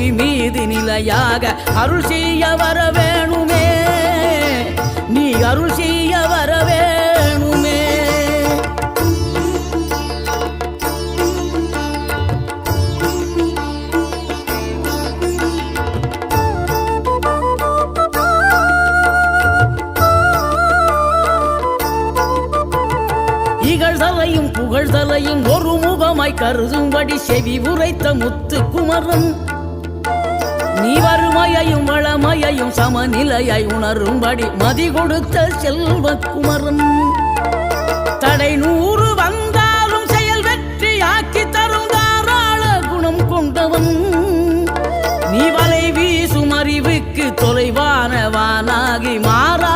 புவி மீது நிலையாக அருள் செய்ய வர வேணுமே, நீ அருள் செய்ய வர வேணுமே. இகழ்தலையும் புகழ்தலையும் ஒரு முகமாய் கருதும்படி செவி உரைத்த முத்து குமரன், நீ வறுமையையும் வளமையையும் சமநிலையை உணரும்படி மதி கொடுத்த செல்வ குமரன். தடை 100 வந்தாலும் செயல் வெற்றி ஆக்கி தரும் தாராள குணம் கொண்டவன், நீ வலை வீசும் அறிவுக்கு தொலைவானவானாகி மாறா